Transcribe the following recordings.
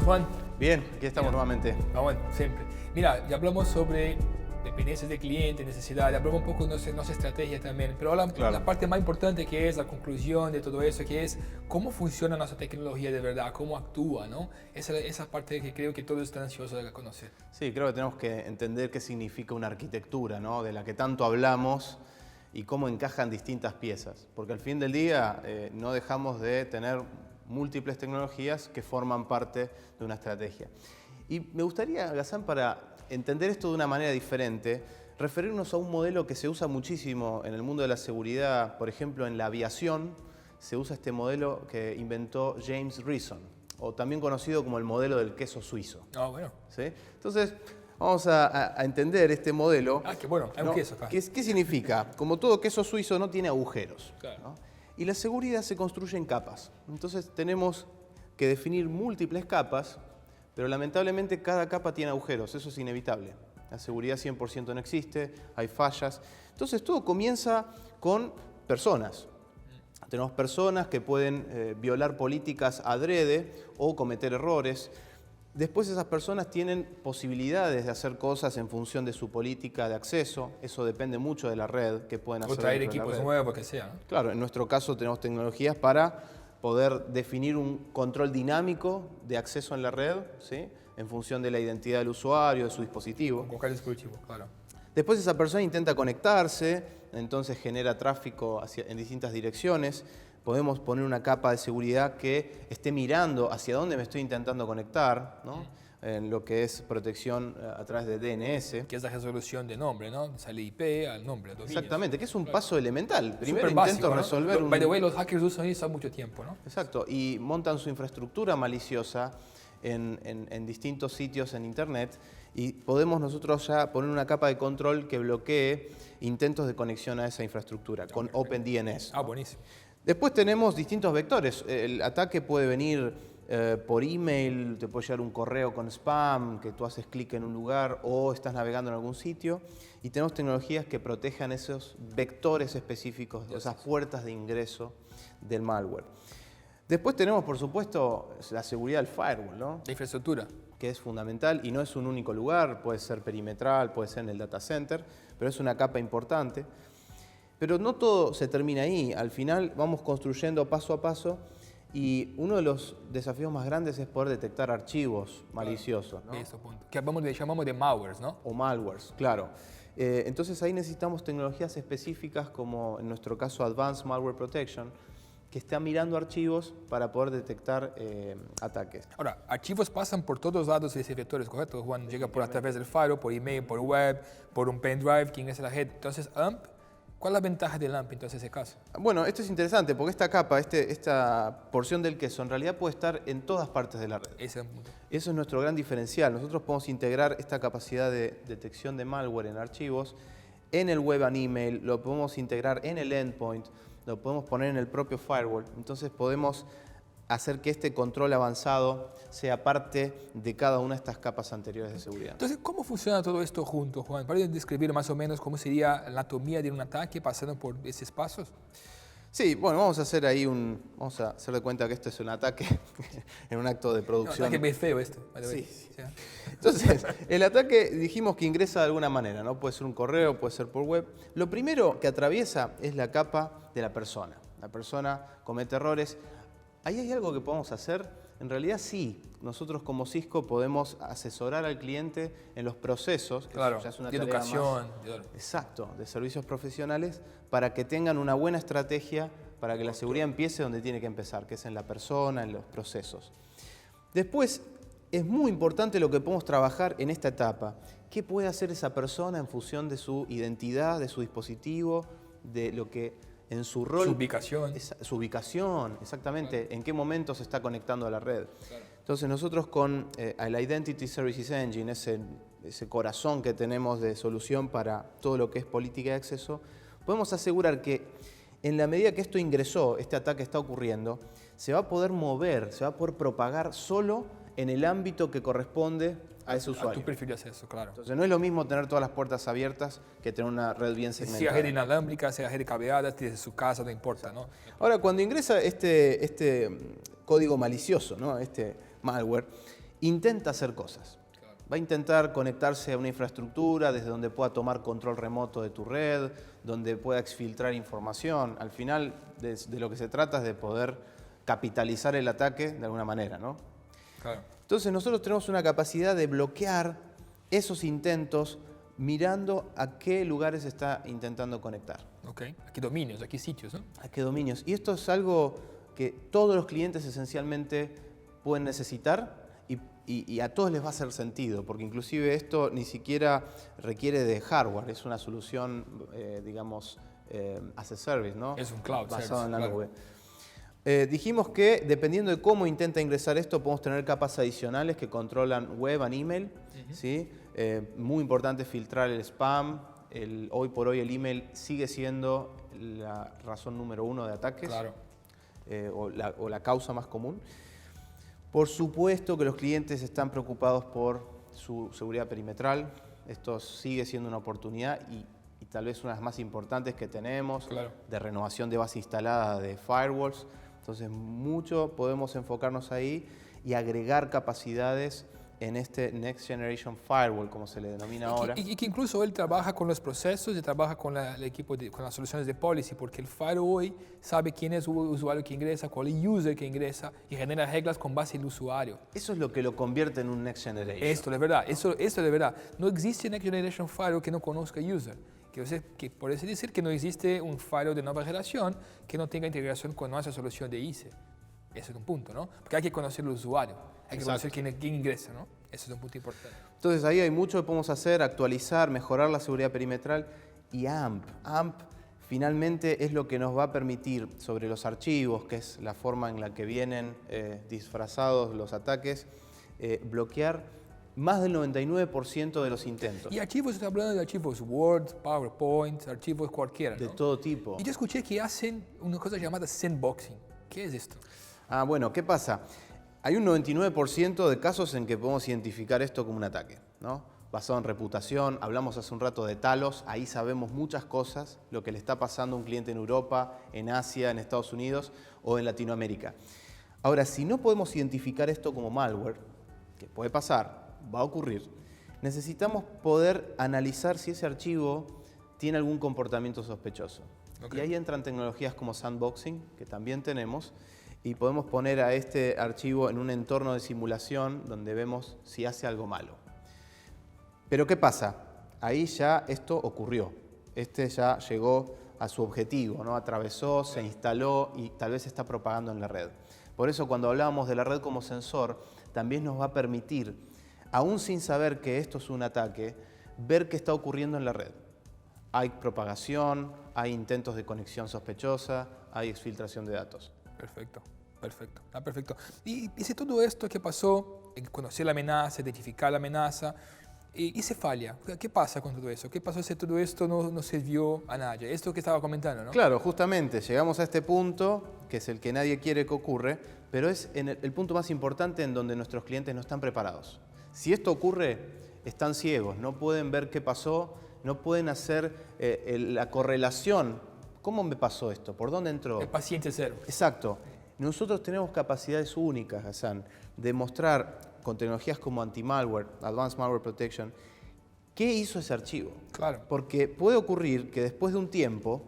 Juan? Bien, aquí estamos nuevamente. Ah, bueno, siempre. Mira, ya hablamos sobre dependencias de cliente, necesidad, hablamos un poco de nuestra estrategia también, pero ahora Claro. la parte más importante que es la conclusión de todo eso, que es cómo funciona nuestra tecnología de verdad, cómo actúa, ¿no? Esa parte que creo que todos están ansiosos de conocer. Sí, creo que tenemos que entender qué significa una arquitectura, ¿no? De la que tanto hablamos y cómo encajan distintas piezas. Porque al fin del día no dejamos de tener múltiples tecnologías que forman parte de una estrategia. Y me gustaría, Ghassan, para entender esto de una manera diferente, referirnos a un modelo que se usa muchísimo en el mundo de la seguridad. Por ejemplo, en la aviación se usa este modelo que inventó James Reason, o también conocido como el modelo del queso suizo. Ah, bueno. ¿Sí? Entonces, vamos a entender este modelo. Ah, qué bueno, hay un queso acá. ¿Qué significa? Como todo queso suizo no tiene agujeros. Claro. ¿No? Y la seguridad se construye en capas. Entonces tenemos que definir múltiples capas, pero lamentablemente cada capa tiene agujeros, eso es inevitable. La seguridad 100% no existe, hay fallas. Entonces todo comienza con personas. Tenemos personas que pueden violar políticas adrede o cometer errores. Después esas personas tienen posibilidades de hacer cosas en función de su política de acceso. Eso depende mucho de la red que pueden hacer. O traer dentro de la equipos red. nuevos, que sea, ¿no? Claro, en nuestro caso tenemos tecnologías para poder definir un control dinámico de acceso en la red, ¿sí? En función de la identidad del usuario, de su dispositivo. Con cualquier dispositivo, claro. Después esa persona intenta conectarse, entonces genera tráfico en distintas direcciones. Podemos poner una capa de seguridad que esté mirando hacia dónde me estoy intentando conectar, ¿no? En lo que es protección a través de DNS. Que es la resolución de nombre, ¿no? Sale IP al nombre. Exactamente, que es un paso elemental. Primero Súper intento básico, ¿no? resolver By the way, los hackers usan eso hace mucho tiempo, ¿no? Exacto, y montan su infraestructura maliciosa en distintos sitios en Internet y podemos nosotros ya poner una capa de control que bloquee intentos de conexión a esa infraestructura con OpenDNS. Ah, buenísimo. Después tenemos distintos vectores. El ataque puede venir por email, te puede llegar un correo con spam, que tú haces clic en un lugar o estás navegando en algún sitio. Y tenemos tecnologías que protejan esos vectores específicos, esas puertas de ingreso del malware. Después tenemos, por supuesto, la seguridad del firewall, ¿no? La infraestructura. Que es fundamental y no es un único lugar, puede ser perimetral, puede ser en el data center, pero es una capa importante. Pero no todo se termina ahí, al final vamos construyendo paso a paso y uno de los desafíos más grandes es poder detectar archivos maliciosos, ¿no? Eso, punto. Que llamamos de malwares, ¿no? O malwares, claro. Entonces ahí necesitamos tecnologías específicas como en nuestro caso Advanced Malware Protection, que está mirando archivos para poder detectar ataques. Ahora, archivos pasan por todos lados de ese vectores, ¿correcto? Juan llega por a través del firewall, por email, por web, por un pendrive, que ingresa a la red. Entonces, AMP, ¿cuál es la ventaja del AMP entonces en ese caso? Bueno, esto es interesante porque esta capa, esta porción del queso, en realidad puede estar en todas partes de la red. Ese es el punto. Eso es nuestro gran diferencial. Nosotros podemos integrar esta capacidad de detección de malware en archivos en el web and email, lo podemos integrar en el endpoint, lo podemos poner en el propio firewall. Entonces podemos hacer que este control avanzado sea parte de cada una de estas capas anteriores de seguridad. Entonces, ¿cómo funciona todo esto junto, Juan? ¿Puedes describir más o menos cómo sería la anatomía de un ataque pasando por esos pasos? Sí, bueno, vamos a hacer ahí vamos a hacer de cuenta que esto es un ataque en un acto de No, producción. ataque muy feo esto. Sí. Entonces, el ataque dijimos que ingresa de alguna manera, ¿no? Puede ser un correo, puede ser por web. Lo primero que atraviesa es la capa de la persona. La persona comete errores. ¿Ahí hay algo que podemos hacer? En realidad sí. Nosotros como Cisco podemos asesorar al cliente en los procesos, que Claro, ya es una de tarea educación. exacto, de servicios profesionales, para que tengan una buena estrategia para que la seguridad empiece donde tiene que empezar, que es en la persona, en los procesos. Después, es muy importante lo que podemos trabajar en esta etapa. ¿Qué puede hacer esa persona en función de su identidad, de su dispositivo, de lo que en su rol... Su ubicación. Su ubicación, exactamente, en qué momento se está conectando a la red. Claro. Entonces nosotros con el Identity Services Engine, ese corazón que tenemos de solución para todo lo que es política de acceso, podemos asegurar que en la medida que esto ingresó, este ataque está ocurriendo, se va a poder mover, se va a poder propagar solo en el ámbito que corresponde a ese usuario. A tu perfil de acceso, claro. Entonces no es lo mismo tener todas las puertas abiertas que tener una red bien segmentada. Sea red inalámbrica, sea red cableada, desde su casa, no importa, ¿no? Ahora, cuando ingresa este código malicioso, ¿no? Este malware, intenta hacer cosas. Va a intentar conectarse a una infraestructura desde donde pueda tomar control remoto de tu red, donde pueda exfiltrar información. Al final, de lo que se trata es de poder capitalizar el ataque de alguna manera, ¿no? Claro. Entonces nosotros tenemos una capacidad de bloquear esos intentos mirando a qué lugares está intentando conectar. Ok. ¿A qué dominios? ¿A qué sitios? ¿No? ¿A qué dominios? Y esto es algo que todos los clientes esencialmente pueden necesitar y a todos les va a hacer sentido, porque inclusive esto ni siquiera requiere de hardware, es una solución, digamos, as a service, ¿no? Es un cloud basado service, en la claro. nube. Dijimos que dependiendo de cómo intenta ingresar esto, podemos tener capas adicionales que controlan web and email. ¿Sí? Muy importante filtrar el spam. Hoy por hoy el email sigue siendo la razón número 1 de ataques, Claro. o la causa más común. Por supuesto que los clientes están preocupados por su seguridad perimetral. Esto sigue siendo una oportunidad y tal vez una de las más importantes que tenemos, Claro. de renovación de base instalada de firewalls. Entonces, mucho podemos enfocarnos ahí y agregar capacidades en este Next Generation Firewall, como se le denomina ahora. Y que incluso él trabaja con los procesos y trabaja con el equipo, con las soluciones de policy, porque el firewall hoy sabe quién es el usuario que ingresa, cuál es el user que ingresa y genera reglas con base en el usuario. Eso es lo que lo convierte en un Next Generation. Esto es verdad, eso es de verdad. No existe Next Generation Firewall que no conozca user. Que por eso decir que no existe un firewall de nueva generación que no tenga integración con nuestra solución de ICE. Ese es un punto, ¿no? Porque hay que conocer el usuario, hay que conocer quién ingresa, ¿no? Ese es un punto importante. Entonces ahí hay mucho que podemos hacer, actualizar, mejorar la seguridad perimetral y AMP. AMP finalmente es lo que nos va a permitir sobre los archivos, que es la forma en la que vienen disfrazados los ataques, bloquear más del 99% de los intentos. Y archivos, estoy hablando de archivos Word, PowerPoint, archivos cualquiera, ¿no? De todo tipo. Y yo escuché que hacen una cosa llamada sandboxing. ¿Qué es esto? Ah, bueno, ¿qué pasa? Hay un 99% de casos en que podemos identificar esto como un ataque, ¿no? Basado en reputación, hablamos hace un rato de Talos, ahí sabemos muchas cosas, lo que le está pasando a un cliente en Europa, en Asia, en Estados Unidos o en Latinoamérica. Ahora, si no podemos identificar esto como malware, que puede pasar, va a ocurrir, necesitamos poder analizar si ese archivo tiene algún comportamiento sospechoso. Okay. Y ahí entran tecnologías como sandboxing, que también tenemos, y podemos poner a este archivo en un entorno de simulación donde vemos si hace algo malo. Pero ¿qué pasa? Ahí ya esto ocurrió. Este ya llegó a su objetivo, ¿no? Atravesó, se instaló y tal vez se está propagando en la red. Por eso cuando hablábamos de la red como sensor, también nos va a permitir, aún sin saber que esto es un ataque, ver qué está ocurriendo en la red. Hay propagación, hay intentos de conexión sospechosa, hay exfiltración de datos. Perfecto, perfecto, perfecto. Y si todo esto que pasó, conocer la amenaza, identificar la amenaza, y se falla, ¿qué pasa con todo eso? ¿Qué pasó si todo esto no sirvió a nadie? Esto que estaba comentando, ¿no? Claro, justamente, llegamos a este punto, que es el que nadie quiere que ocurra, pero es el punto más importante en donde nuestros clientes no están preparados. Si esto ocurre, están ciegos, no pueden ver qué pasó, no pueden hacer la correlación. ¿Cómo me pasó esto? ¿Por dónde entró? El paciente cero. Exacto. Nosotros tenemos capacidades únicas, Hassan, de mostrar con tecnologías como anti-malware, Advanced Malware Protection, qué hizo ese archivo. Claro. Porque puede ocurrir que después de un tiempo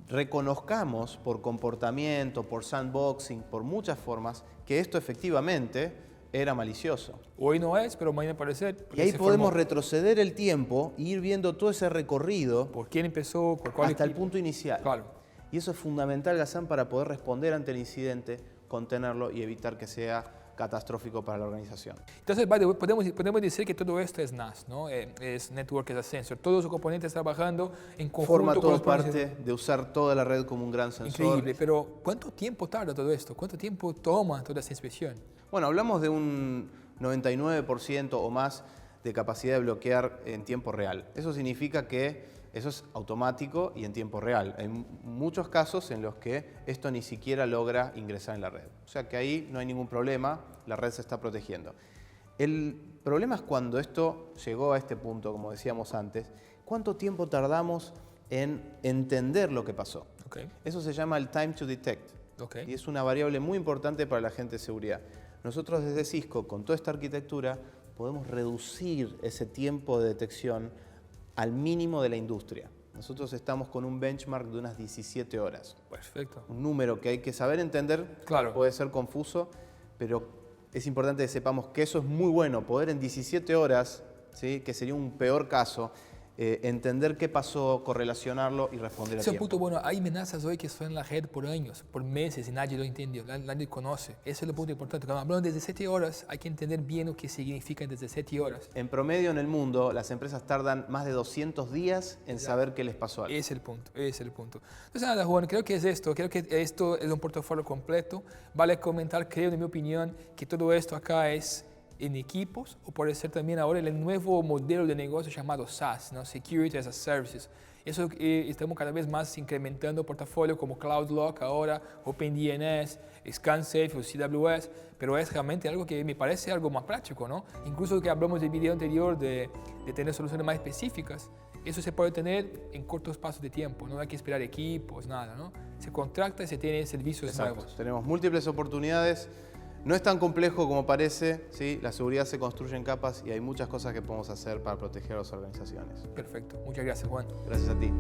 reconozcamos por comportamiento, por sandboxing, por muchas formas, que esto efectivamente era malicioso. Hoy no es, pero mañana puede ser. Y ahí podemos retroceder el tiempo e ir viendo todo ese recorrido. ¿Por quién empezó? ¿Por cuál hasta el punto inicial. Claro. Y eso es fundamental, Ghassan, para poder responder ante el incidente, contenerlo y evitar que sea catastrófico para la organización. Entonces, podemos decir que todo esto es NAS, ¿no? Es Network as a Sensor. Todos los componentes trabajando en conjunto. Forma todo con parte de usar toda la red como un gran sensor. Increíble, pero ¿cuánto tiempo tarda todo esto? ¿Cuánto tiempo toma toda esa inspección? Bueno, hablamos de un 99% o más de capacidad de bloquear en tiempo real. Eso significa que eso es automático y en tiempo real. Hay muchos casos en los que esto ni siquiera logra ingresar en la red. O sea que ahí no hay ningún problema, la red se está protegiendo. El problema es cuando esto llegó a este punto, como decíamos antes, ¿cuánto tiempo tardamos en entender lo que pasó? Okay. Eso se llama el time to detect. Okay. Y es una variable muy importante para la gente de seguridad. Nosotros desde Cisco, con toda esta arquitectura, podemos reducir ese tiempo de detección al mínimo de la industria. Nosotros estamos con un benchmark de unas 17 horas. Perfecto. Un número que hay que saber entender, Claro. puede ser confuso, pero es importante que sepamos que eso es muy bueno, poder en 17 horas, ¿sí? Que sería un peor caso, entender qué pasó, correlacionarlo y responder a Ese es un tiempo. punto bueno. Hay amenazas hoy que están en la red por años, por meses y nadie lo entiende, nadie conoce. Ese es el punto importante. Cuando hablamos de 17 horas, hay que entender bien lo que significa 17 horas. En promedio en el mundo, las empresas tardan más de 200 días en saber qué les pasó algo. Es el punto, es el punto. Entonces nada, Juan, creo que es esto. Creo que esto es un portafolio completo. Vale comentar, creo, en mi opinión, que todo esto acá es en equipos, o puede ser también ahora el nuevo modelo de negocio llamado SaaS, ¿no? Security as a Services. Eso estamos cada vez más incrementando portafolio como CloudLock ahora, OpenDNS, ScanSafe o CWS, pero es realmente algo que me parece algo más práctico, ¿no? Incluso que hablamos del video anterior de tener soluciones más específicas, eso se puede tener en cortos pasos de tiempo, no hay que esperar equipos, nada, ¿no? Se contrata y se tiene servicios Exacto. nuevos. Tenemos múltiples oportunidades. No es tan complejo como parece, ¿sí? La seguridad se construye en capas y hay muchas cosas que podemos hacer para proteger a las organizaciones. Perfecto. Muchas gracias, Juan. Gracias a ti.